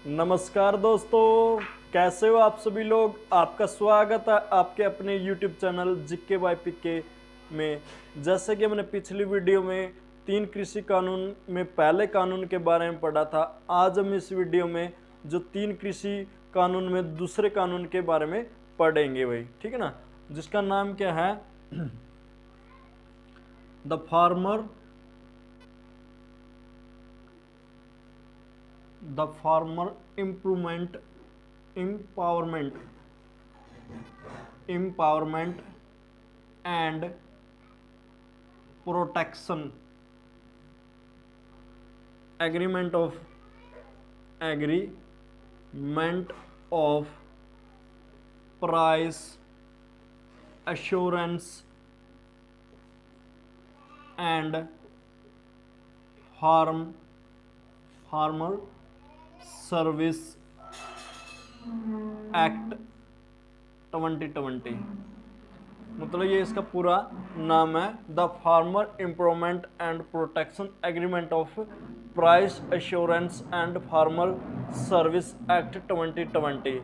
नमस्कार दोस्तों, कैसे हो आप सभी लोग। आपका स्वागत है आपके अपने YouTube चैनल जीके बाय पीके में। जैसे कि हमने पिछली वीडियो में 3 कृषि कानून में पहले कानून के बारे में पढ़ा था, आज हम इस वीडियो में जो 3 कृषि कानून में दूसरे कानून के बारे में पढ़ेंगे भाई, ठीक है ना। जिसका नाम क्या है, the farmer improvement empowerment and protection agreement of price assurance and farmer service act 2020। मतलब ये इसका पूरा नाम है, the farmer improvement and protection agreement of price assurance and farmer service act 2020।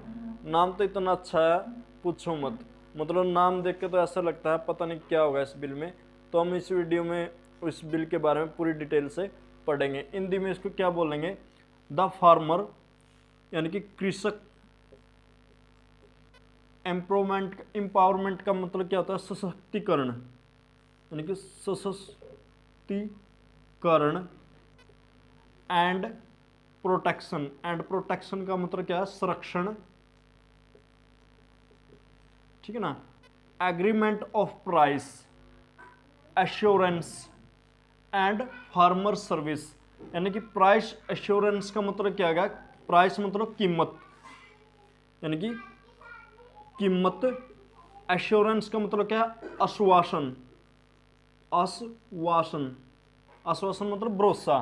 नाम तो इतना अच्छा है पूछो मत। मतलब नाम देख के तो ऐसा लगता है पता नहीं क्या होगा इस बिल में। तो हम इस वीडियो में इस बिल के बारे में पूरी डिटेल से पढ़ेंगे। हिंदी में इसको क्या बोलेंगे, द फार्मर यानी कि कृषक। एम्पावरमेंट का मतलब क्या होता है, सशक्तिकरण, यानी कि सशक्तिकरण। एंड प्रोटेक्शन का मतलब क्या है, संरक्षण, ठीक है ना। Agreement of price assurance and farmer service, यानी कि प्राइस एश्योरेंस का मतलब क्या है, प्राइस मतलब कीमत, यानी कि कीमत। एश्योरेंस का मतलब क्या है, आश्वासन, आश्वासन मतलब भरोसा।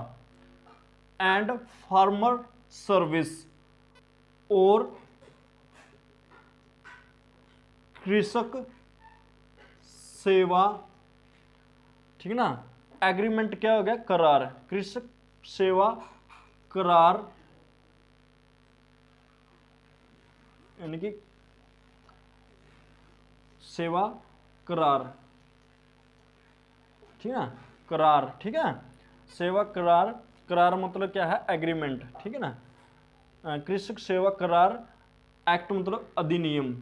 एंड फार्मर सर्विस और कृषक सेवा, ठीक है ना। एग्रीमेंट क्या हो गया, करार, कृषक सेवा करार, यानी कि सेवा करार, ठीक है ना, करार, ठीक है। सेवा करार, करार मतलब क्या है, एग्रीमेंट, ठीक है ना। कृषक सेवा करार एक्ट मतलब अधिनियम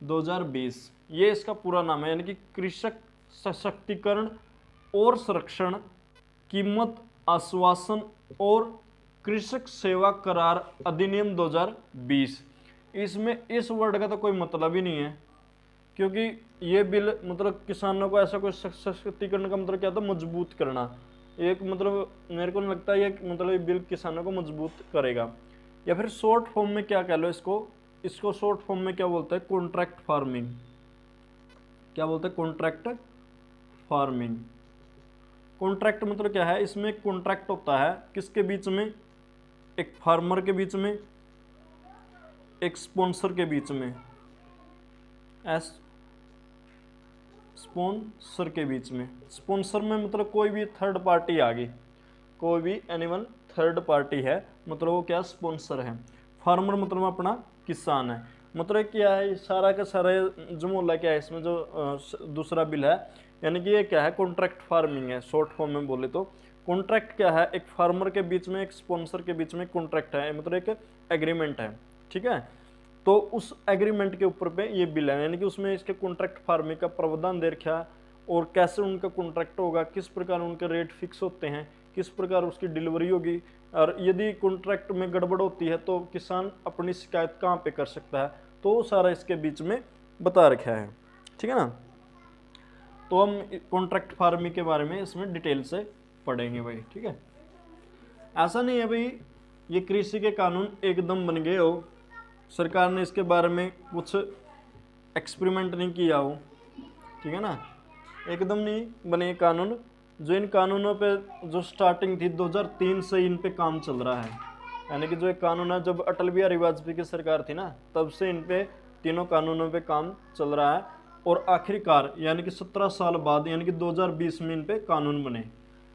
2020, ये इसका पूरा नाम है। यानी कि कृषक सशक्तिकरण और संरक्षण, कीमत आश्वासन और कृषक सेवा करार अधिनियम 2020। इसमें इस वर्ड का तो कोई मतलब ही नहीं है, क्योंकि ये बिल मतलब किसानों को ऐसा कोई सशक्तिकरण का मतलब क्या था, मजबूत करना। एक मतलब मेरे को नहीं लगता ये मतलब ये बिल किसानों को मजबूत करेगा। या फिर शॉर्ट फॉर्म में क्या कह लो इसको शॉर्ट फॉर्म में क्या बोलते हैं, कॉन्ट्रैक्ट फार्मिंग। क्या बोलते हैं, कॉन्ट्रैक्ट फार्मिंग। कॉन्ट्रैक्ट मतलब क्या है, इसमें कॉन्ट्रैक्ट होता है किसके बीच में, एक फार्मर के बीच में, एक स्पॉन्सर के बीच में, स्पॉन्सर के बीच में। स्पॉन्सर में मतलब कोई भी थर्ड पार्टी आ गई, कोई भी एनिमल थर्ड पार्टी है, मतलब वो क्या, स्पॉन्सर है। फार्मर मतलब अपना किसान है। मतलब क्या है, सारा का सारा जमोला क्या है इसमें जो दूसरा बिल है, यानी कि ये क्या है, कॉन्ट्रैक्ट फार्मिंग है शॉर्ट फॉर्म में बोले तो। कॉन्ट्रैक्ट क्या है, एक फार्मर के बीच में एक स्पॉन्सर के बीच में कॉन्ट्रैक्ट है, मतलब एक एग्रीमेंट है, ठीक है। तो उस एग्रीमेंट के ऊपर पे ये बिल है, यानी कि उसमें इसके कॉन्ट्रैक्ट फार्मिंग का प्रावधान दे रखा है, और कैसे उनका कॉन्ट्रैक्ट होगा, किस प्रकार उनके रेट फिक्स होते हैं, किस प्रकार उसकी डिलीवरी होगी, और यदि कॉन्ट्रैक्ट में गड़बड़ होती है तो किसान अपनी शिकायत कहाँ पे कर सकता है, तो सारा इसके बीच में बता रखा है, ठीक है ना। तो हम कॉन्ट्रैक्ट फार्मिंग के बारे में इसमें डिटेल से पढ़ेंगे भाई, ठीक है। ऐसा नहीं है भाई ये कृषि के कानून एकदम बन गए हो, सरकार ने इसके बारे में कुछ एक्सपेरिमेंट नहीं किया हो, ठीक है ना। एकदम नहीं बने कानून। जो इन कानूनों पे जो स्टार्टिंग थी 2003 से इन पे काम चल रहा है, यानी कि जो एक कानून है, जब अटल बिहारी वाजपेयी की सरकार थी ना, तब से इन पे तीनों कानूनों पे काम चल रहा है। और आखिरकार यानी कि 17 साल बाद यानी कि 2020 में इन पे कानून बने,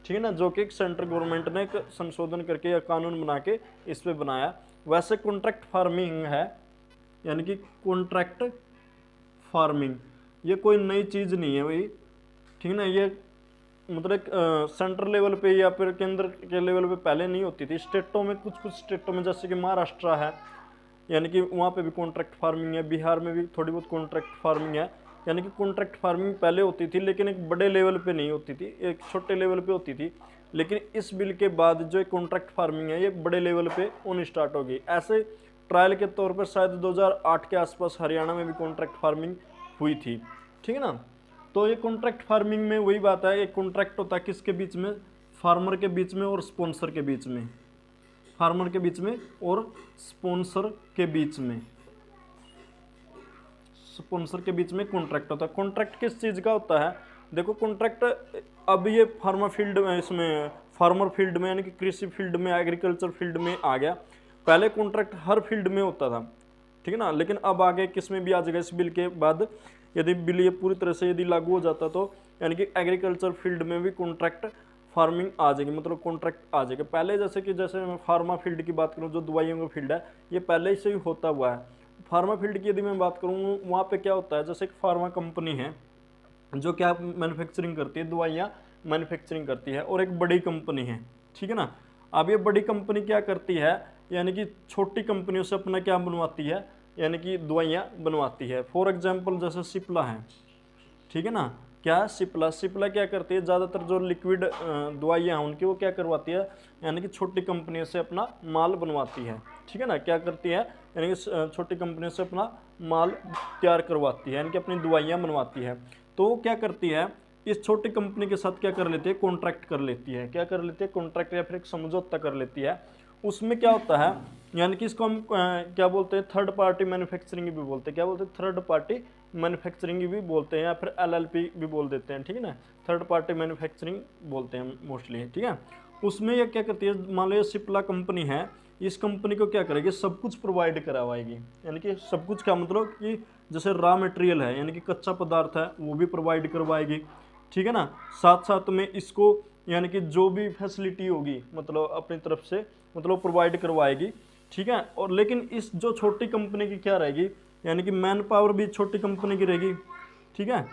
ठीक है ना, जो कि सेंट्रल गवर्नमेंट ने एक संशोधन करके या कानून बना के इस पे बनाया। वैसे कॉन्ट्रैक्ट फार्मिंग है, यानी कि कॉन्ट्रैक्ट फार्मिंग ये कोई नई चीज़ नहीं है भाई, ठीक है ना। ये मतलब सेंट्रल लेवल पे या फिर केंद्र के लेवल पे पहले नहीं होती थी, स्टेटों में कुछ कुछ स्टेटों में जैसे कि महाराष्ट्र है, यानी कि वहाँ पे भी कॉन्ट्रैक्ट फार्मिंग है, बिहार में भी थोड़ी बहुत कॉन्ट्रैक्ट फार्मिंग है। यानी कि कॉन्ट्रैक्ट फार्मिंग पहले होती थी लेकिन एक बड़े लेवल पे नहीं होती थी, एक छोटे लेवल पे होती थी। लेकिन इस बिल के बाद जो कॉन्ट्रैक्ट फार्मिंग है ये बड़े लेवल पे होनी स्टार्ट होगी। ऐसे ट्रायल के तौर पर शायद 2008 के आसपास हरियाणा में भी कॉन्ट्रैक्ट फार्मिंग हुई थी, ठीक है ना। तो ये कॉन्ट्रैक्ट फार्मिंग में वही बात है, एक कॉन्ट्रैक्ट होता है किसके बीच में, फार्मर के बीच में और स्पॉन्सर के बीच में, फार्मर के बीच में और स्पॉन्सर के बीच में, स्पॉन्सर के बीच में कॉन्ट्रैक्ट होता है। कॉन्ट्रैक्ट किस चीज़ का होता है, देखो कॉन्ट्रैक्ट अब ये फार्मर फील्ड में, इसमें फार्मर फील्ड में यानी कि कृषि फील्ड में, एग्रीकल्चर फील्ड में आ गया। पहले कॉन्ट्रैक्ट हर फील्ड में होता था, ठीक है ना, लेकिन अब आगे किस में भी आ जाएगा इस बिल के बाद, यदि बिल ये पूरी तरह से यदि लागू हो जाता तो यानी कि एग्रीकल्चर फील्ड में भी कॉन्ट्रैक्ट फार्मिंग आ जाएगी, मतलब कॉन्ट्रैक्ट आ जाएगा। पहले जैसे मैं फार्मा फील्ड की बात करूँ, जो दवाइयों का फील्ड है, ये पहले से ही होता हुआ है। फार्मा फील्ड की यदि मैं बात करूँ, वहाँ पे क्या होता है, जैसे एक फार्मा कंपनी है जो क्या मैन्युफैक्चरिंग करती है, दवाइयाँ मैन्युफैक्चरिंग करती है, और एक बड़ी कंपनी है, ठीक है ना। अब ये बड़ी कंपनी क्या करती है, यानी कि छोटी कंपनियों से अपना क्या बनवाती है, यानी कि दवाइयाँ बनवाती है। फॉर एग्जाम्पल जैसे सिप्ला है, ठीक है ना, क्या सिप्ला क्या करती है, ज़्यादातर जो लिक्विड दवाइयाँ हैं उनकी वो क्या करवाती है, यानी कि छोटी कंपनियों से अपना माल बनवाती है, ठीक है ना। क्या करती है, यानी कि छोटी कंपनियों से अपना माल तैयार करवाती है, यानी कि अपनी दवाइयाँ बनवाती है। तो वो क्या करती है, इस छोटी कंपनी के साथ क्या कर लेती है, कॉन्ट्रैक्ट कर लेती है, क्या कर लेती है, कॉन्ट्रैक्ट या फिर एक समझौता कर लेती है। उसमें क्या होता है, यानी कि इसको हम क्या बोलते हैं, थर्ड पार्टी मैन्युफैक्चरिंग भी बोलते हैं, क्या बोलते हैं, थर्ड पार्टी मैन्युफैक्चरिंग भी बोलते हैं, या फिर एलएलपी भी बोल देते हैं, ठीक है ना, थर्ड पार्टी मैन्युफैक्चरिंग बोलते हैं मोस्टली, ठीक है। उसमें ये क्या करती है, मान लो ये सिप्ला कंपनी है, इस कंपनी को क्या करेगी, सब कुछ प्रोवाइड करवाएगी, यानी कि सब कुछ का मतलब कि जैसे रॉ मटेरियल है, यानी कि कच्चा पदार्थ है, वो भी प्रोवाइड करवाएगी, ठीक है ना। साथ साथ में इसको यानी कि जो भी फैसिलिटी होगी मतलब अपनी तरफ से मतलब प्रोवाइड करवाएगी, ठीक है। और लेकिन इस जो छोटी कंपनी की क्या रहेगी, यानी कि मैन पावर भी छोटी कंपनी की रहेगी, ठीक है।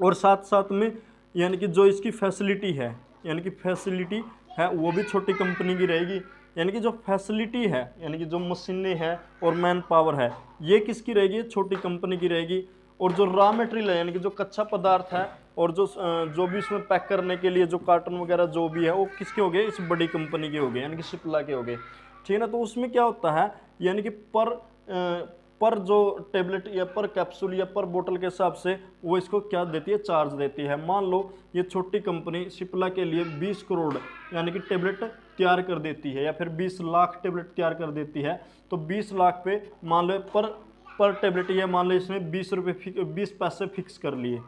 और साथ साथ में यानी कि जो इसकी फैसिलिटी है, यानी कि फैसिलिटी है वो भी छोटी कंपनी की रहेगी, यानी कि जो फैसिलिटी है, यानी कि जो मशीनें हैं और मैन पावर है, ये किसकी रहेगी, छोटी कंपनी की रहेगी। और जो रॉ मटेरियल है, यानी कि जो कच्चा पदार्थ है और जो भी इसमें पैक करने के लिए जो कार्टन वगैरह जो भी है, वो किसके हो गए, इस बड़ी कंपनी के हो गए, यानी कि सिप्ला के हो गए, ठीक है ना। तो उसमें क्या होता है, यानी कि पर जो टेबलेट या पर कैप्सूल या पर बोतल के हिसाब से वो इसको क्या देती है, चार्ज देती है। मान लो ये छोटी कंपनी सिप्ला के लिए 20 करोड़ यानी कि टेबलेट तैयार कर देती है, या फिर 20 लाख टेबलेट तैयार कर देती है, तो 20 लाख पे मान लो पर टेबलेट ये मान लो इसने 20 रुपये 20 पैसे फिक्स कर लिए,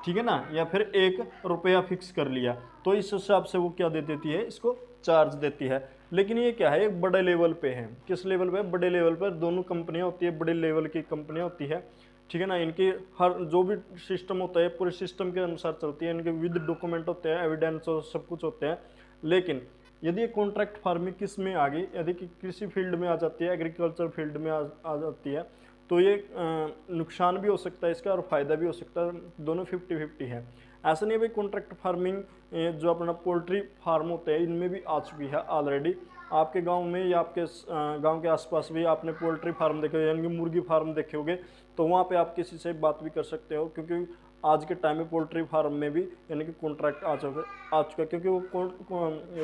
ठीक है ना, या फिर 1 रुपया फिक्स कर लिया, तो इस हिसाब से वो क्या दे देती है, इसको चार्ज देती है। लेकिन ये क्या है, एक बड़े लेवल पे है, किस लेवल पे, बड़े लेवल पर दोनों कंपनियां होती है, बड़े लेवल की कंपनियां होती है, ठीक है ना। इनकी हर जो भी सिस्टम होता है पूरे सिस्टम के अनुसार चलती है, इनके विद डॉक्यूमेंट होते हैं, एविडेंस और सब कुछ होते हैं। लेकिन यदि ये कॉन्ट्रैक्ट फार्मिंग किस में आ गई, यदि कृषि फील्ड में आ जाती है, एग्रीकल्चर फील्ड में आ जाती है, तो ये नुकसान भी हो सकता है इसका और फ़ायदा भी हो सकता है, दोनों 50-50 है। ऐसा नहीं है भाई, कॉन्ट्रैक्ट फार्मिंग जो अपना पोल्ट्री फार्म होते हैं इनमें भी आ चुकी है ऑलरेडी। आपके गांव में या आपके गांव के आसपास भी आपने पोल्ट्री फार्म देखे होंगे, यानी कि मुर्गी फार्म देखे होंगे, तो वहाँ पे आप किसी से बात भी कर सकते हो, क्योंकि आज के टाइम में पोल्ट्री फार्म में भी यानी कि कॉन्ट्रैक्ट आ चुका है, क्योंकि वो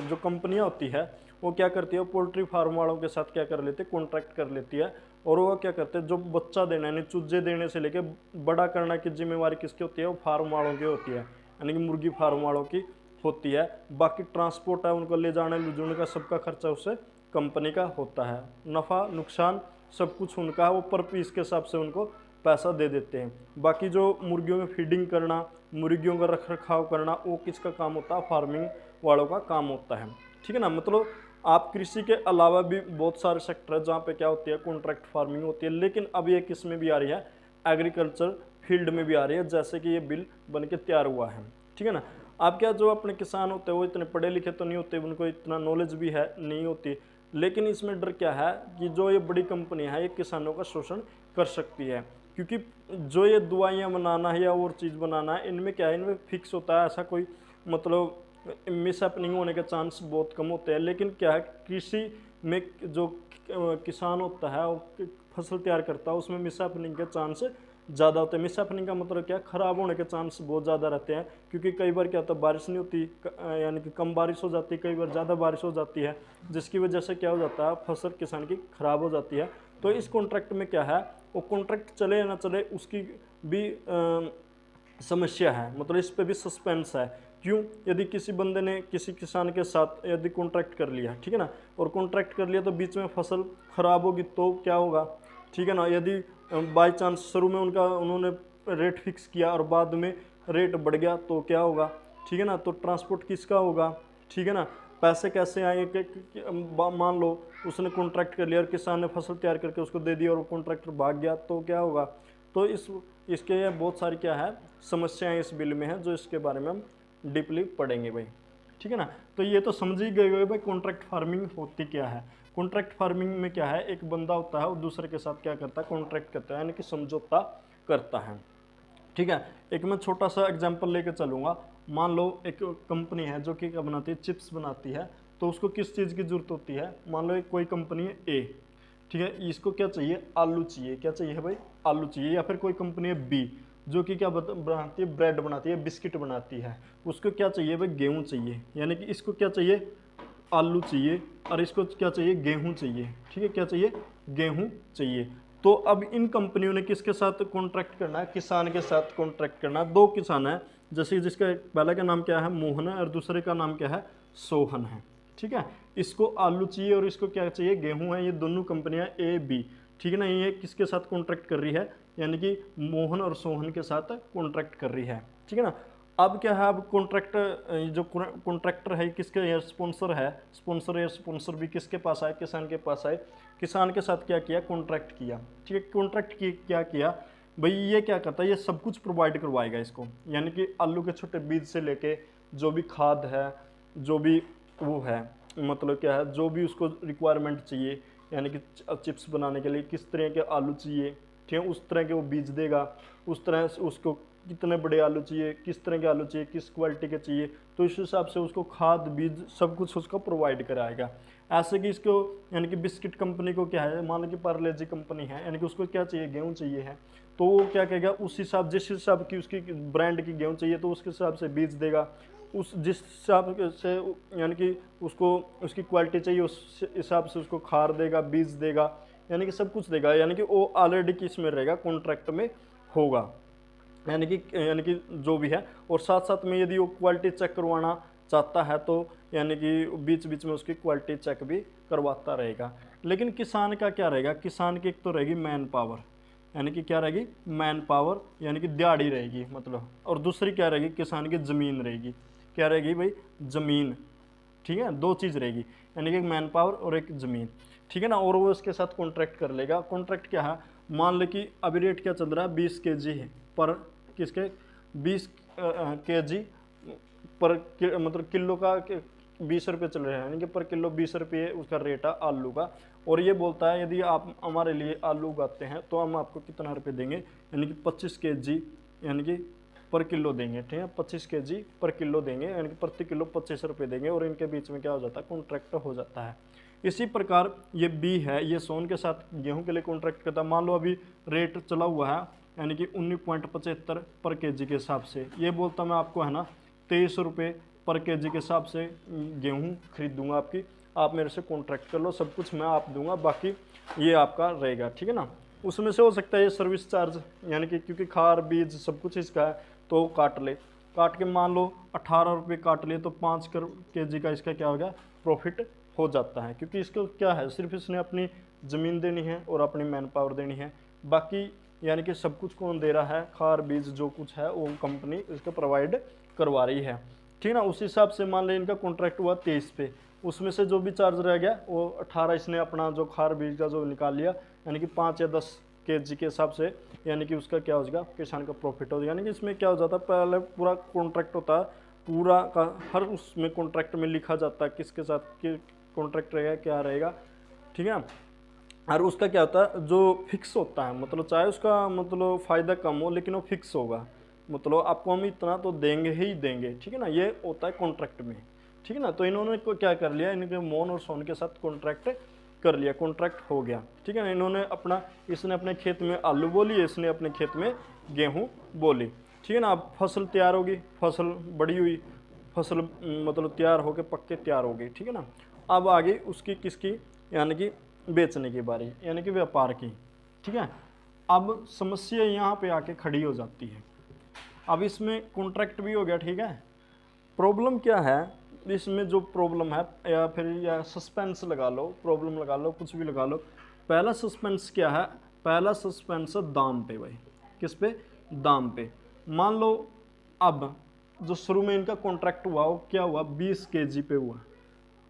जो कंपनियाँ होती है वो क्या करती है, पोल्ट्री फार्म वालों के साथ क्या कर लेती है, कॉन्ट्रैक्ट कर लेती है, और वो क्या करते हैं, जो बच्चा देना यानी चूजे देने से लेके बड़ा करना की जिम्मेवारी किसकी होती है, वो फार्म वालों की होती है, यानी कि मुर्गी फार्म वालों की होती है। बाकी ट्रांसपोर्ट है, उनको ले जाने ले जाने का सबका खर्चा उससे कंपनी का होता है, नफ़ा नुकसान सब कुछ उनका है, वो पर पीस के हिसाब से उनको पैसा दे देते हैं। बाकी जो मुर्गियों में फीडिंग करना, मुर्गियों का रख रखाव करना, वो किसका काम होता है, फार्मिंग वालों का काम होता है, ठीक है ना। मतलब आप कृषि के अलावा भी बहुत सारे सेक्टर है जहाँ पे क्या होती है, कॉन्ट्रैक्ट फार्मिंग होती है। लेकिन अब ये किस में भी आ रही है, एग्रीकल्चर फील्ड में भी आ रही है, जैसे कि ये बिल बन के तैयार हुआ है, ठीक है ना। आप क्या, जो अपने किसान होते हैं वो इतने पढ़े लिखे तो नहीं होते, उनको इतना नॉलेज भी है नहीं होती, लेकिन इसमें डर क्या है कि जो ये बड़ी कंपनी है ये किसानों का शोषण कर सकती है, क्योंकि जो ये दवाइयाँ बनाना है या और चीज़ बनाना है, इनमें क्या है, इनमें फिक्स होता है, ऐसा कोई मतलब मिस हैपनिंग होने के चांस बहुत कम होते हैं। लेकिन क्या है, कृषि में जो किसान होता है वो फसल तैयार करता है, उसमें मिस हैपनिंग के चांस ज़्यादा होते हैं। मिस हैपनिंग का मतलब क्या, खराब होने के चांस बहुत ज़्यादा रहते हैं, क्योंकि कई बार क्या होता है, बारिश नहीं होती, यानी कि कम बारिश हो जाती है, कई बार ज़्यादा बारिश हो जाती है, जिसकी वजह से क्या हो जाता है, फसल किसान की खराब हो जाती है। तो इस कॉन्ट्रैक्ट में क्या है, वो कॉन्ट्रैक्ट चले या ना चले उसकी भी समस्या है, मतलब इस पे भी सस्पेंस है। क्यों, यदि किसी बंदे ने किसी किसान के साथ यदि कॉन्ट्रैक्ट कर लिया, ठीक है ना, और कॉन्ट्रैक्ट कर लिया तो बीच में फसल खराब होगी तो क्या होगा, ठीक है ना, यदि बाय चांस शुरू में उन्होंने रेट फिक्स किया और बाद में रेट बढ़ गया तो क्या होगा, ठीक है ना, तो ट्रांसपोर्ट किसका होगा, ठीक है ना, पैसे कैसे आएंगे मान लो उसने कॉन्ट्रैक्ट कर लिया और किसान ने फसल तैयार करके उसको दे दिया और कॉन्ट्रैक्टर भाग गया तो क्या होगा। तो इसके बहुत सारी क्या है समस्याएं इस बिल में है, जो इसके बारे में हम डीपली पढ़ेंगे भाई, ठीक है ना। तो ये तो समझ ही गए भाई कॉन्ट्रैक्ट फार्मिंग होती क्या है। कॉन्ट्रैक्ट फार्मिंग में क्या है, एक बंदा होता है और दूसरे के साथ क्या करता है, कॉन्ट्रैक्ट करता है, यानी कि समझौता करता है, ठीक है। एक मैं छोटा सा एग्जांपल लेकर चलूँगा। मान लो एक कंपनी है जो कि क्या बनाती है, चिप्स बनाती है, तो उसको किस चीज़ की ज़रूरत होती है, मान लो एक कोई कंपनी है ए, ठीक है, इसको क्या चाहिए, आलू चाहिए, क्या चाहिए भाई, आलू चाहिए। या फिर कोई कंपनी है बी जो कि क्या बनाती है, ब्रेड बनाती है, बिस्किट बनाती है, उसको क्या चाहिए भाई, गेहूँ चाहिए, यानी कि इसको क्या चाहिए, आलू चाहिए, और इसको क्या चाहिए, गेहूं चाहिए, ठीक है, क्या चाहिए, गेहूं चाहिए। तो अब इन कंपनियों ने किसके साथ कॉन्ट्रैक्ट करना है, किसान के साथ कॉन्ट्रैक्ट करना है। दो किसान है, जैसे जिसका पहले का नाम क्या है, मोहन है, और दूसरे का नाम क्या है, सोहन है, ठीक है। इसको आलू चाहिए और इसको क्या चाहिए, गेहूं है। ये दोनों कंपनियां ए बी, ठीक है ना, ये किसके साथ कॉन्ट्रैक्ट कर रही है, यानी कि मोहन और सोहन के साथ कॉन्ट्रैक्ट कर रही है, ठीक है ना। अब क्या है, अब कॉन्ट्रैक्ट जो कॉन्ट्रैक्टर है किसके, या स्पॉन्सर है, स्पॉन्सर या स्पॉन्सर भी किसके पास आए, किसान के पास आए, किसान के साथ क्या किया, कॉन्ट्रैक्ट किया, ठीक है। कॉन्ट्रैक्ट की क्या किया भाई, ये क्या करता है, ये सब कुछ प्रोवाइड करवाएगा इसको, यानी कि आलू के छोटे बीज से लेके जो भी खाद है, जो भी वो है, मतलब क्या है, जो भी उसको रिक्वायरमेंट चाहिए, यानी कि चिप्स बनाने के लिए किस तरह के आलू चाहिए, ठीक है, उस तरह के वो बीज देगा, उस तरह से उसको कितने बड़े आलू चाहिए, किस तरह के आलू चाहिए, किस क्वालिटी के चाहिए, तो इस हिसाब से उसको खाद बीज सब कुछ उसको प्रोवाइड कराएगा। ऐसे कि इसको, यानी कि बिस्किट कंपनी को क्या है, मान लो कि पार्ले जी कंपनी है, यानी कि उसको क्या चाहिए, गेहूँ चाहिए है, तो वो क्या कहेगा, उस हिसाब जिस हिसाब की उसकी ब्रांड की गेहूँ चाहिए तो उसके हिसाब से बीज देगा, उस जिस हिसाब से यानी कि उसको उसकी क्वालिटी चाहिए उस हिसाब से उसको खाद देगा, बीज देगा, यानी कि सब कुछ देगा, यानी कि वो ऑलरेडी किस में रहेगा, कॉन्ट्रैक्ट में होगा, यानी कि जो भी है। और साथ साथ में यदि वो क्वालिटी चेक करवाना चाहता है तो यानी कि बीच बीच में उसकी क्वालिटी चेक भी करवाता रहेगा। लेकिन किसान का क्या रहेगा, किसान की एक तो रहेगी मैन पावर, यानी कि क्या रहेगी, मैन पावर, यानी कि दिहाड़ी रहेगी मतलब, और दूसरी क्या रहेगी, किसान की ज़मीन रहेगी, क्या रहेगी भाई, ज़मीन, ठीक है, दो चीज़ रहेगी, यानी कि एक मैन पावर और एक ज़मीन, ठीक है ना। और वो इसके साथ कॉन्ट्रैक्ट कर लेगा। कॉन्ट्रैक्ट क्या है, मान लो कि अभी रेट क्या चल रहा है, 20 kg है पर किसके, 20 kg पर मतलब किलो का 20 रुपये चल रहा है, यानी कि पर किलो 20 रुपये उसका रेट है आलू का। और ये बोलता है यदि आप हमारे लिए आलू उगाते हैं तो हम आपको कितना रुपये देंगे, यानी कि 25 kg यानी कि पर किलो देंगे, ठीक है, 25 kg पर किलो देंगे, यानी कि प्रति किलो 25 रुपये देंगे। और इनके बीच में क्या हो जाता है, कॉन्ट्रैक्ट हो जाता है। इसी प्रकार ये बी है, ये सोन के साथ गेहूं के लिए कॉन्ट्रैक्ट करता है। मान लो अभी रेट चला हुआ है, यानी कि 19.75 पर केजी के हिसाब से, ये बोलता मैं आपको है ना 23 रुपये पर केजी के हिसाब से गेहूँ खरीद दूंगा आपकी, आप मेरे से कॉन्ट्रैक्ट कर लो, सब कुछ मैं आप दूंगा, बाकी ये आपका रहेगा, ठीक है ना। उसमें से हो सकता है ये सर्विस चार्ज, यानी कि क्योंकि खार बीज सब कुछ इसका है तो काट ले, काट के मान लो 18 रुपये काट लिए तो 5 kg का इसका क्या हो गया, प्रॉफिट हो जाता है। क्योंकि इसको क्या है, सिर्फ इसने अपनी ज़मीन देनी है और अपनी मैन पावर देनी है, बाकी यानी कि सब कुछ कौन दे रहा है, खार बीज जो कुछ है वो कंपनी इसको प्रोवाइड करवा रही है, ठीक है ना। उस हिसाब से मान लें इनका कॉन्ट्रैक्ट हुआ 23 पे, उसमें से जो भी चार्ज रह गया वो 18 इसने अपना जो खार बीज का जो निकाल लिया, यानी कि 5 या 10 kg के हिसाब से, यानी कि उसका क्या हो जाएगा, किसान का प्रॉफिट हो जाएगा। यानी कि इसमें क्या हो जाता है, पहले पूरा कॉन्ट्रैक्ट होता है पूरा का हर उसमें कॉन्ट्रैक्ट में लिखा जाता है किसके साथ कॉन्ट्रैक्ट रहेगा, क्या रहेगा, ठीक है। और उसका क्या होता है, जो फिक्स होता है, मतलब चाहे उसका मतलब फ़ायदा कम हो लेकिन वो फिक्स होगा, मतलब आपको हम इतना तो देंगे ही देंगे, ठीक है ना, ये होता है कॉन्ट्रैक्ट में, ठीक है ना। तो इन्होंने को क्या कर लिया, इनके मोन और सोन के साथ कॉन्ट्रैक्ट कर लिया, कॉन्ट्रैक्ट हो गया, ठीक है ना। इन्होंने अपना, इसने अपने खेत में आलू बोली, इसने अपने खेत में गेहूँ बोली, ठीक है ना। अब फसल तैयार होगी, फसल बड़ी हुई, फसल मतलब तैयार होके पक्के तैयार हो गई, ठीक है ना। अब आगे उसकी किसकी, यानी कि बेचने की बारी, यानी कि व्यापार की, ठीक है। अब समस्या यहाँ पे आके खड़ी हो जाती है। अब इसमें कॉन्ट्रैक्ट भी हो गया, ठीक है। प्रॉब्लम क्या है इसमें, जो प्रॉब्लम है, या फिर या सस्पेंस लगा लो, प्रॉब्लम लगा लो, कुछ भी लगा लो। पहला सस्पेंस क्या है, पहला सस्पेंस है दाम पे भाई, किस पे, दाम पे। मान लो अब जो शुरू में इनका कॉन्ट्रैक्ट हुआ वो क्या हुआ, 20 केजी पे हुआ,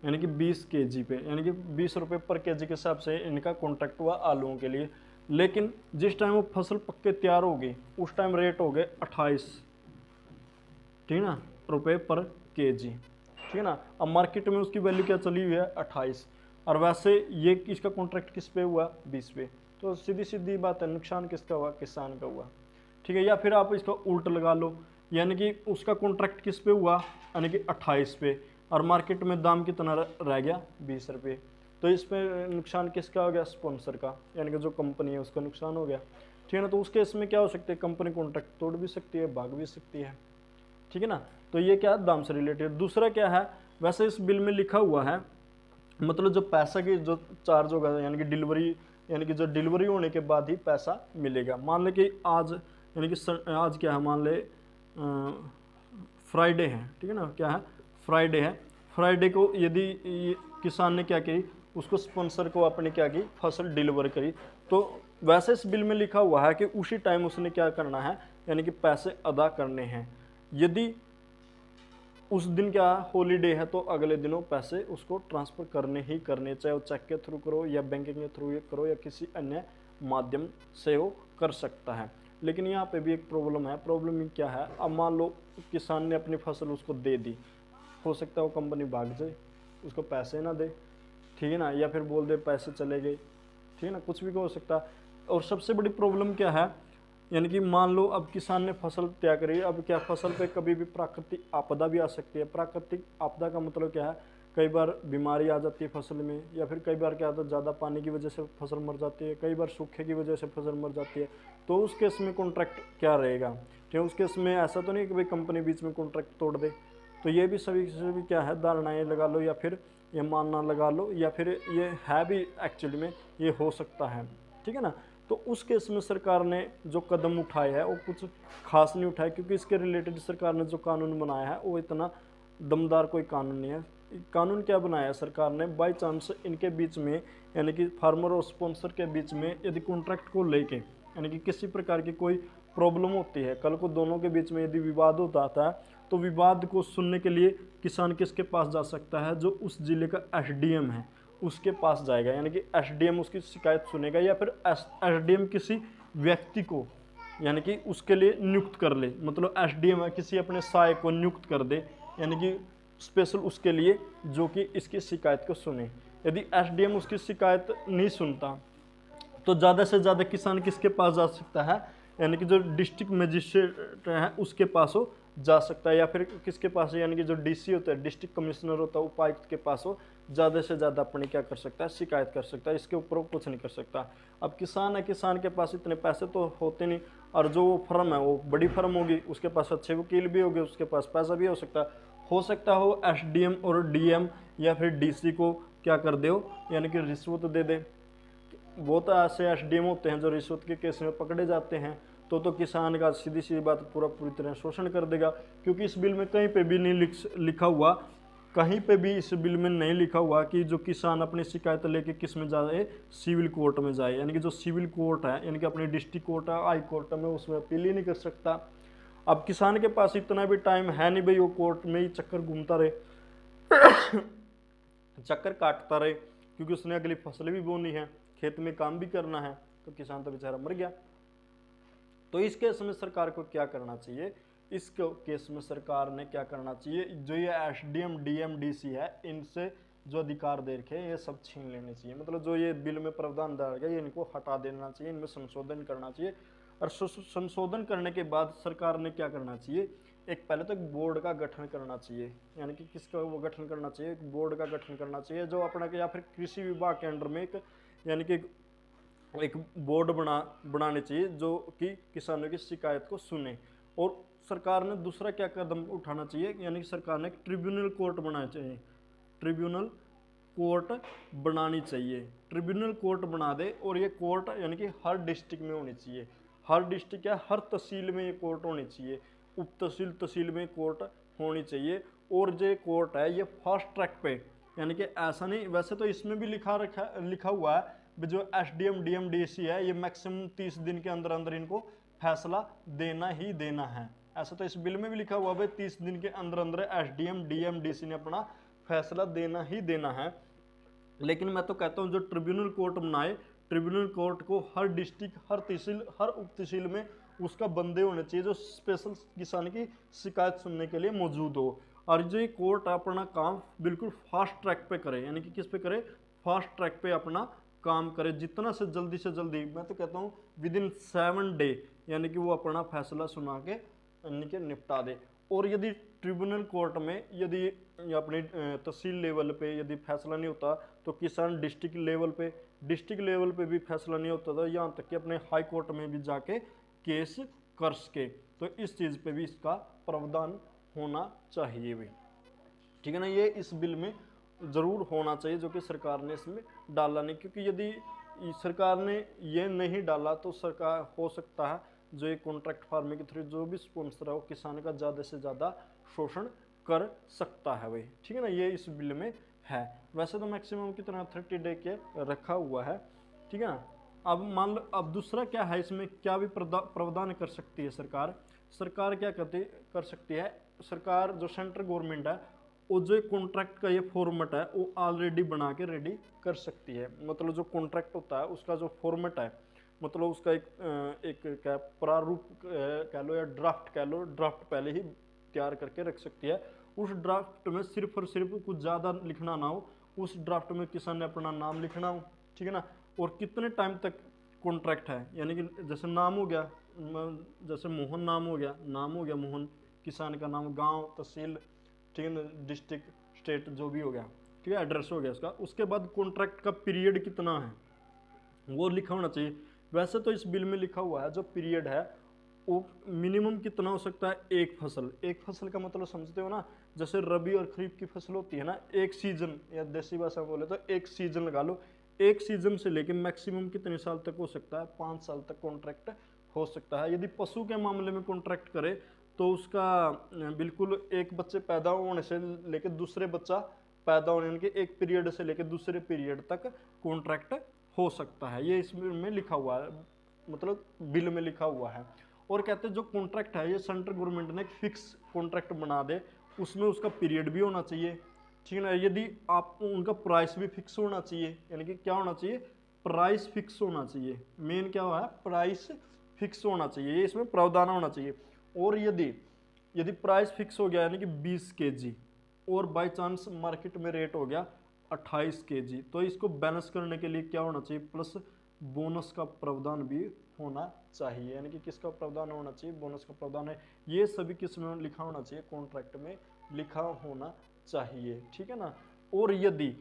यानी कि 20 केजी पे, यानी कि 20 रुपये पर केजी के हिसाब से इनका कॉन्ट्रैक्ट हुआ आलूओं के लिए। लेकिन जिस टाइम वो फसल पक्के तैयार हो गई उस टाइम रेट हो गए 28, ठीक है ना, रुपये पर केजी, ठीक है ना। अब मार्केट में उसकी वैल्यू क्या चली हुई है, 28, और वैसे ये इसका कॉन्ट्रैक्ट किस पे हुआ, 20 पे। तो सीधी सीधी बात है, नुकसान किसका हुआ, किसान का हुआ, ठीक है। या फिर आप इसका उल्ट लगा लो, यानी कि उसका कॉन्ट्रैक्ट किस पे हुआ, यानी कि 28 पे, और मार्केट में दाम कितना रह गया, 20 रुपये। तो इस पे नुकसान किसका हो गया, स्पॉन्सर का, यानी कि जो कंपनी है उसका नुकसान हो गया, ठीक है ना। तो उसके इसमें क्या हो सकती है, कंपनी कॉन्ट्रैक्ट तोड़ भी सकती है, भाग भी सकती है, ठीक है ना। तो ये क्या है, दाम से रिलेटेड। दूसरा क्या है, वैसे इस बिल में लिखा हुआ है, मतलब जो पैसा की जो चार्ज होगा, यानी कि डिलीवरी, यानी कि जो डिलीवरी होने के बाद ही पैसा मिलेगा। मान ले कि आज, यानी कि आज क्या है, मान ले फ्राइडे है, ठीक है ना, क्या है, फ्राइडे है। फ्राइडे को यदि किसान ने क्या की, उसको स्पॉन्सर को अपने क्या की, फसल डिलीवर करी, तो वैसे इस बिल में लिखा हुआ है कि उसी टाइम उसने क्या करना है, यानी कि पैसे अदा करने हैं। यदि उस दिन क्या हॉलीडे है तो अगले दिनों पैसे उसको ट्रांसफ़र करने ही करने, चाहे वो चेक के थ्रू करो या बैंकिंग के थ्रू करो या किसी अन्य माध्यम से वो कर सकता है। लेकिन यहाँ पे भी एक प्रॉब्लम है। प्रॉब्लम क्या है, अब मान लो किसान ने अपनी फसल उसको दे दी, हो सकता है वो कंपनी भाग जाए, उसको पैसे ना दे, ठीक है ना, या फिर बोल दे पैसे चले गए, ठीक है ना, कुछ भी हो सकता है। और सबसे बड़ी प्रॉब्लम क्या है, यानी कि मान लो अब किसान ने फसल तैयार करी, अब क्या फसल पे कभी भी प्राकृतिक आपदा भी आ सकती है। प्राकृतिक आपदा का मतलब क्या है, कई बार बीमारी आ जाती है फसल में, या फिर कई बार क्या होता है, ज़्यादा पानी की वजह से फसल मर जाती है, कई बार सूखे की वजह से फसल मर जाती है। तो उस केस में कॉन्ट्रैक्ट क्या रहेगा, ठीक है। उस केस में ऐसा तो नहीं कि भाई कंपनी बीच में कॉन्ट्रैक्ट तोड़ दे। तो ये भी सभी क्या है, धारणाएँ लगा लो, या फिर ये मानना लगा लो, या फिर ये है भी एक्चुअली में ये हो सकता है, ठीक है ना। तो उस केस में सरकार ने जो कदम उठाए है वो कुछ खास नहीं उठाए, क्योंकि इसके रिलेटेड सरकार ने जो कानून बनाया है वो इतना दमदार कोई कानून नहीं है। कानून क्या बनाया है सरकार ने, बाई चांस इनके बीच में, यानी कि फार्मर और स्पॉन्सर के बीच में यदि कॉन्ट्रैक्ट को लेके, यानी कि किसी प्रकार की कोई प्रॉब्लम होती है, कल को दोनों के बीच में यदि विवाद होता है, तो विवाद को सुनने के लिए किसान किसके पास जा सकता है, जो उस जिले का एसडीएम है उसके पास जाएगा, यानी कि एसडीएम उसकी शिकायत सुनेगा, या फिर एसडीएम किसी व्यक्ति को, यानी कि उसके लिए नियुक्त कर ले, मतलब एसडीएम किसी अपने सहायक को नियुक्त कर दे, यानी कि स्पेशल उसके लिए, जो कि इसकी शिकायत को सुने। यदि एसडीएम उसकी शिकायत नहीं सुनता तो ज़्यादा से ज़्यादा किसान किसके पास जा सकता है, यानी कि जो डिस्ट्रिक्ट मजिस्ट्रेट है उसके पास हो जा सकता है, या फिर किसके पास है, यानी कि जो डीसी होता है, डिस्ट्रिक्ट कमिश्नर होता है, उपायुक्त के पास हो ज़्यादा से ज़्यादा अपनी क्या कर सकता है, शिकायत कर सकता है। इसके ऊपर वो कुछ नहीं कर सकता। अब किसान है, किसान के पास इतने पैसे तो होते नहीं, और जो फर्म है वो बड़ी फर्म होगी, उसके पास अच्छे वकील भी होंगे, उसके पास पैसा भी हो सकता हो एसडीएम और डीएम या फिर डीसी को क्या कर दे, यानी कि रिश्वत दे दे। बहुत ऐसे एसडीएम होते हैं जो रिश्वत के केस में पकड़े जाते हैं, तो किसान का सीधी सीधी बात पूरी तरह शोषण कर देगा। क्योंकि इस बिल में कहीं पे भी नहीं लिखा हुआ, कहीं पे भी इस बिल में नहीं लिखा हुआ कि जो किसान अपनी शिकायत लेके किस में जाए, सिविल कोर्ट में जाए, यानी कि जो सिविल कोर्ट है, यानी कि अपनी डिस्ट्रिक्ट कोर्ट है, हाई कोर्ट में, उसमें अपील ही नहीं कर सकता। अब किसान के पास इतना भी टाइम है नहीं भाई वो कोर्ट में ही चक्कर घूमता रहे, चक्कर काटता रहे, क्योंकि उसने अगली फसल भी बोनी है, खेत में काम भी करना है, तो किसान तो बेचारा मर गया। तो इस केस में सरकार को क्या करना चाहिए, इस केस में सरकार ने क्या करना चाहिए, जो ये एसडीएम डीएम डीसी है इनसे जो अधिकार दे रखे हैं ये सब छीन लेने चाहिए। मतलब जो ये बिल में प्रावधान डाल गया ये इनको हटा देना चाहिए, इनमें संशोधन करना चाहिए। और संशोधन करने के बाद सरकार ने क्या करना चाहिए, एक पहले तो एक बोर्ड का गठन करना चाहिए, यानी कि किसका वो गठन करना चाहिए, एक बोर्ड का गठन करना चाहिए जो अपना या फिर कृषि विभाग के अंडर में एक यानी कि एक बोर्ड बनाने चाहिए जो कि किसानों की शिकायत को सुने। और सरकार ने दूसरा क्या कदम उठाना चाहिए, यानी कि सरकार ने एक ट्रिब्यूनल कोर्ट बनाना चाहिए, ट्रिब्यूनल कोर्ट बनानी चाहिए, ट्रिब्यूनल कोर्ट बना दे। और ये कोर्ट यानी कि हर डिस्ट्रिक्ट में होनी चाहिए, हर डिस्ट्रिक्ट या हर तहसील में ये कोर्ट होनी चाहिए, उप तहसील तहसील में कोर्ट होनी चाहिए। और जो कोर्ट है ये फास्ट ट्रैक पे, यानी कि ऐसा नहीं, वैसे तो इसमें भी लिखा हुआ है जो एसडीएम डीएम डीसी है ये मैक्सिमम 30 दिन के अंदर अंदर इनको फैसला देना ही देना है। ऐसा तो इस बिल में भी लिखा हुआ है 30 दिन के अंदर अंदर एसडीएम डीएम डीसी ने अपना फैसला देना ही देना है। लेकिन मैं तो कहता हूँ जो ट्रिब्यूनल कोर्ट बनाए, ट्रिब्यूनल कोर्ट को हर डिस्ट्रिक्ट, हर तहसील, हर उप तहसील में उसका बंदे होने चाहिए जो स्पेशल किसान की शिकायत सुनने के लिए मौजूद हो। और जो ये कोर्ट अपना काम बिल्कुल फास्ट ट्रैक पे करे, यानी कि किस पे करे, फास्ट ट्रैक पे अपना काम करे, जितना से जल्दी मैं तो कहता हूँ विदिन 7 डे, यानी कि वो अपना फैसला सुना के यानी कि निपटा दे। और यदि ट्रिब्यूनल कोर्ट में यदि अपनी तहसील लेवल पे यदि फैसला नहीं होता तो किसान डिस्ट्रिक्ट लेवल पे भी फैसला नहीं होता था, यहाँ तक कि अपने हाई कोर्ट में भी जाके केस कर सके। तो इस चीज़ पे भी इसका प्रावधान होना चाहिए भी, ठीक है ना। ये इस बिल में ज़रूर होना चाहिए जो कि सरकार ने इसमें डाला नहीं, क्योंकि यदि सरकार ने ये नहीं डाला तो सरकार हो सकता है जो ये कॉन्ट्रैक्ट फार्मिंग के थ्रू जो भी स्पॉन्सर है वो किसान का ज़्यादा से ज़्यादा शोषण कर सकता है भाई, ठीक है ना। ये इस बिल में है, वैसे तो मैक्सिमम कितना 30 डे के रखा हुआ है, ठीक है ना। अब मान लो, अब दूसरा क्या है इसमें, क्या भी प्रावधान कर सकती है सरकार, सरकार क्या कर सकती है, सरकार जो सेंट्रल गवर्नमेंट है वो जो कॉन्ट्रैक्ट का ये फॉर्मेट है वो ऑलरेडी बना के रेडी कर सकती है। मतलब जो कॉन्ट्रैक्ट होता है उसका जो फॉर्मेट है, मतलब उसका एक क्या प्रारूप कह लो या ड्राफ्ट कह लो, ड्राफ्ट पहले ही तैयार करके रख सकती है। उस ड्राफ्ट में सिर्फ और सिर्फ कुछ ज़्यादा लिखना ना हो, उस ड्राफ्ट में किसान ने अपना नाम लिखना हो, ठीक है ना, और कितने टाइम तक कॉन्ट्रैक्ट है, यानी कि जैसे नाम हो गया, जैसे मोहन नाम हो गया मोहन, किसान का नाम, गांव, तहसील, ठीक है ना, डिस्ट्रिक्ट, स्टेट जो भी हो गया, ठीक है, एड्रेस हो गया उसका। उसके बाद कॉन्ट्रैक्ट का पीरियड कितना है वो लिखा होना चाहिए। वैसे तो इस बिल में लिखा हुआ है जो पीरियड है वो मिनिमम कितना हो सकता है, एक फसल का मतलब समझते हो ना, जैसे रबी और खरीफ की फसल होती है ना, एक सीजन, या देसी भाषा में बोले तो एक सीजन लगा लो, एक सीजन से लेकर मैक्सिमम कितने साल तक हो सकता है, 5 साल तक कॉन्ट्रैक्ट हो सकता है। यदि पशु के मामले में कॉन्ट्रैक्ट करे तो उसका बिल्कुल एक बच्चे पैदा होने से लेकर दूसरे बच्चा पैदा होने के एक पीरियड से लेकर दूसरे पीरियड तक कॉन्ट्रैक्ट हो सकता है, ये इसमें लिखा हुआ है, मतलब बिल में लिखा हुआ है। और कहते हैं जो कॉन्ट्रैक्ट है ये सेंट्रल गवर्नमेंट ने एक फिक्स कॉन्ट्रैक्ट बना दे, उसमें उसका पीरियड भी होना चाहिए, ठीक है ना। यदि आप उनका प्राइस भी फिक्स होना चाहिए, यानी कि क्या होना चाहिए, प्राइस फिक्स होना चाहिए, मेन क्या हुआ है, प्राइस फिक्स होना चाहिए, ये इसमें प्रावधान होना चाहिए। और यदि प्राइस फिक्स हो गया यानी कि 20 kg और बाय चांस मार्केट में रेट हो गया 28 kg, तो इसको बैलेंस करने के लिए क्या होना चाहिए, प्लस बोनस का प्रावधान भी होना चाहिए, यानी कि किसका प्रावधान होना चाहिए, बोनस का प्रावधान है। ये सभी किस में लिखा होना चाहिए, कॉन्ट्रैक्ट में लिखा होना चाहिए, ठीक है ना। और यदि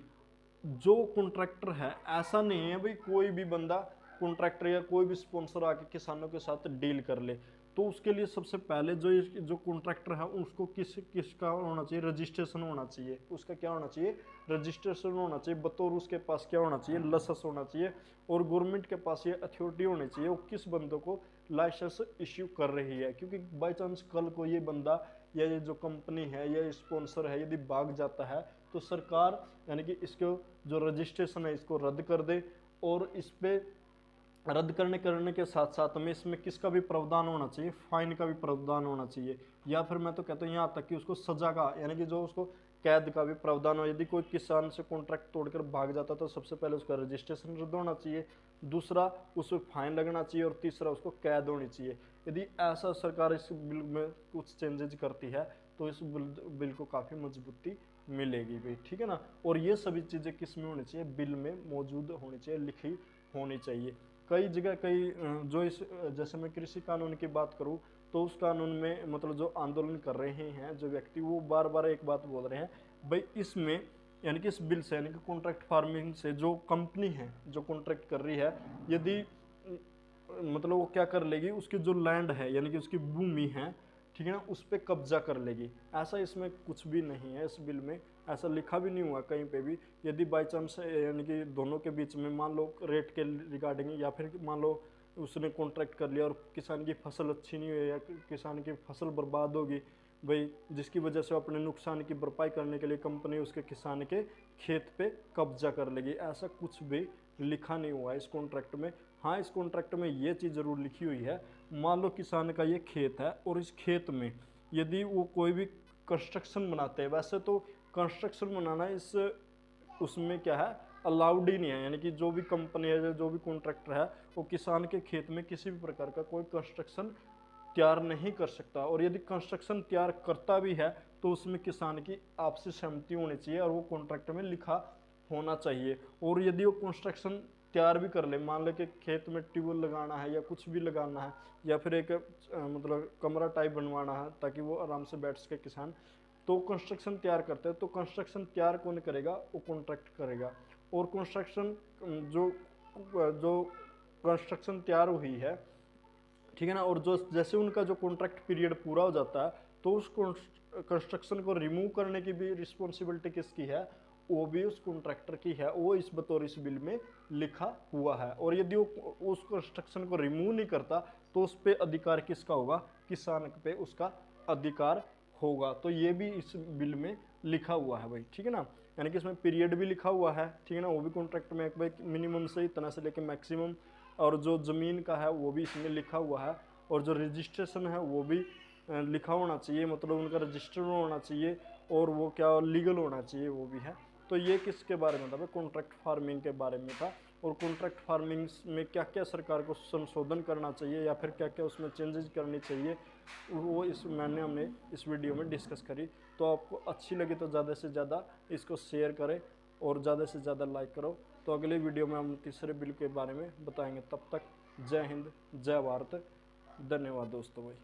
जो कॉन्ट्रैक्टर है, ऐसा नहीं है भाई कोई भी बंदा कॉन्ट्रैक्टर या कोई भी स्पॉन्सर आके किसानों के साथ डील कर ले, तो उसके लिए सबसे पहले जो कॉन्ट्रैक्टर है उसको किसका होना चाहिए, रजिस्ट्रेशन होना चाहिए, उसका क्या होना चाहिए, रजिस्ट्रेशन होना चाहिए, बतौर उसके पास क्या होना चाहिए, लाइसेंस होना चाहिए, और गवर्नमेंट के पास ये अथॉरिटी होनी चाहिए वो किस बंदों को लाइसेंस इश्यू कर रही है। क्योंकि बाई चांस कल को ये बंदा या ये जो कंपनी है या स्पॉन्सर है यदि भाग जाता है तो सरकार यानी कि इसको जो रजिस्ट्रेशन है इसको रद्द कर दे, और इस पे रद्द करने के साथ साथ में इसमें किसका भी प्रावधान होना चाहिए, फाइन का भी प्रावधान होना चाहिए, या फिर मैं तो कहता हूँ यहाँ तक कि उसको सजा का यानी कि जो उसको कैद का भी प्रावधान हो। यदि कोई किसान से कॉन्ट्रैक्ट तोड़कर भाग जाता तो सबसे पहले उसका रजिस्ट्रेशन रद्द होना चाहिए, दूसरा उस पर फाइन लगना चाहिए, और तीसरा उसको कैद होनी चाहिए। यदि ऐसा सरकार इस बिल में कुछ चेंजेज करती है तो इस बिल को काफ़ी मजबूती मिलेगी भाई, ठीक है ना। और ये सभी चीज़ें किस में होनी चाहिए, बिल में मौजूद होनी चाहिए, लिखी होनी चाहिए। कई जगह जो इस जैसे मैं कृषि कानून की बात करूं तो उस कानून में मतलब जो आंदोलन कर रहे हैं जो व्यक्ति, वो बार बार एक बात बोल रहे हैं भाई, इसमें यानी कि इस बिल से, यानी कि कॉन्ट्रैक्ट फार्मिंग से जो कंपनी है जो कॉन्ट्रैक्ट कर रही है, यदि मतलब वो क्या कर लेगी, उसकी जो लैंड है यानी कि उसकी भूमि है, ठीक है ना, उस पर कब्जा कर लेगी। ऐसा इसमें कुछ भी नहीं है, इस बिल में ऐसा लिखा भी नहीं हुआ कहीं पे भी। यदि बाई चांस यानी कि दोनों के बीच में मान लो रेट के रिगार्डिंग, या फिर मान लो उसने कॉन्ट्रैक्ट कर लिया और किसान की फसल अच्छी नहीं हुई या किसान की फसल बर्बाद होगी भाई, जिसकी वजह से अपने नुकसान की भरपाई करने के लिए कंपनी उसके किसान के खेत पे कब्जा कर लेगी, ऐसा कुछ भी लिखा नहीं हुआ है इस कॉन्ट्रैक्ट में। हाँ, इस कॉन्ट्रैक्ट में ये चीज़ ज़रूर लिखी हुई है, मान लो किसान का ये खेत है और इस खेत में यदि वो कोई भी कंस्ट्रक्शन बनाते हैं, वैसे तो कंस्ट्रक्शन बनाना इस उसमें क्या है, अलाउड ही नहीं है, यानी कि जो भी कंपनी है जो भी कॉन्ट्रैक्टर है वो किसान के खेत में किसी भी प्रकार का कोई कंस्ट्रक्शन तैयार नहीं कर सकता। और यदि कंस्ट्रक्शन तैयार करता भी है तो उसमें किसान की आपसी सहमति होनी चाहिए और वो कॉन्ट्रैक्ट में लिखा होना चाहिए। और यदि वो कंस्ट्रक्शन तैयार भी कर ले, मान ले कि खेत में ट्यूबवेल लगाना है या कुछ भी लगाना है, या फिर एक मतलब कमरा टाइप बनवाना है ताकि वो आराम से बैठ सके किसान, तो कंस्ट्रक्शन तैयार करते हैं तो कंस्ट्रक्शन तैयार कौन करेगा, वो कॉन्ट्रैक्ट करेगा। और कंस्ट्रक्शन जो जो कंस्ट्रक्शन तैयार हुई है, ठीक है ना, और जो जैसे उनका जो कॉन्ट्रैक्ट पीरियड पूरा हो जाता है तो उस कंस्ट्रक्शन को रिमूव करने की भी रिस्पॉन्सिबिलिटी किसकी है, वो भी उस कॉन्ट्रैक्टर की है, वो इस बतौर इस बिल में लिखा हुआ है। और यदि वो उस कंस्ट्रक्शन को रिमूव नहीं करता तो उस पर अधिकार किसका होगा, किसान पे उसका अधिकार होगा। तो ये भी इस बिल में लिखा हुआ है भाई, ठीक है ना, यानी कि इसमें पीरियड भी लिखा हुआ है, ठीक है ना, वो भी कॉन्ट्रैक्ट में भाई मिनिमम से इतना से लेके मैक्सिमम, और जो ज़मीन का है वो भी इसमें लिखा हुआ है, और जो रजिस्ट्रेशन है वो भी लिखा होना चाहिए, मतलब उनका रजिस्टर होना चाहिए, और वो क्या लीगल होना चाहिए वो भी है। तो ये किसके बारे में था, कॉन्ट्रैक्ट फार्मिंग के बारे में था। और कॉन्ट्रैक्ट फार्मिंग में क्या क्या सरकार को संशोधन करना चाहिए या फिर क्या क्या उसमें चेंजेस करनी चाहिए, वो हमने इस वीडियो में डिस्कस करी। तो आपको अच्छी लगी तो ज़्यादा से ज़्यादा इसको शेयर करें और ज़्यादा से ज़्यादा लाइक करो। तो अगले वीडियो में हम तीसरे बिल के बारे में बताएंगे। तब तक जय हिंद, जय भारत, धन्यवाद दोस्तों भाई।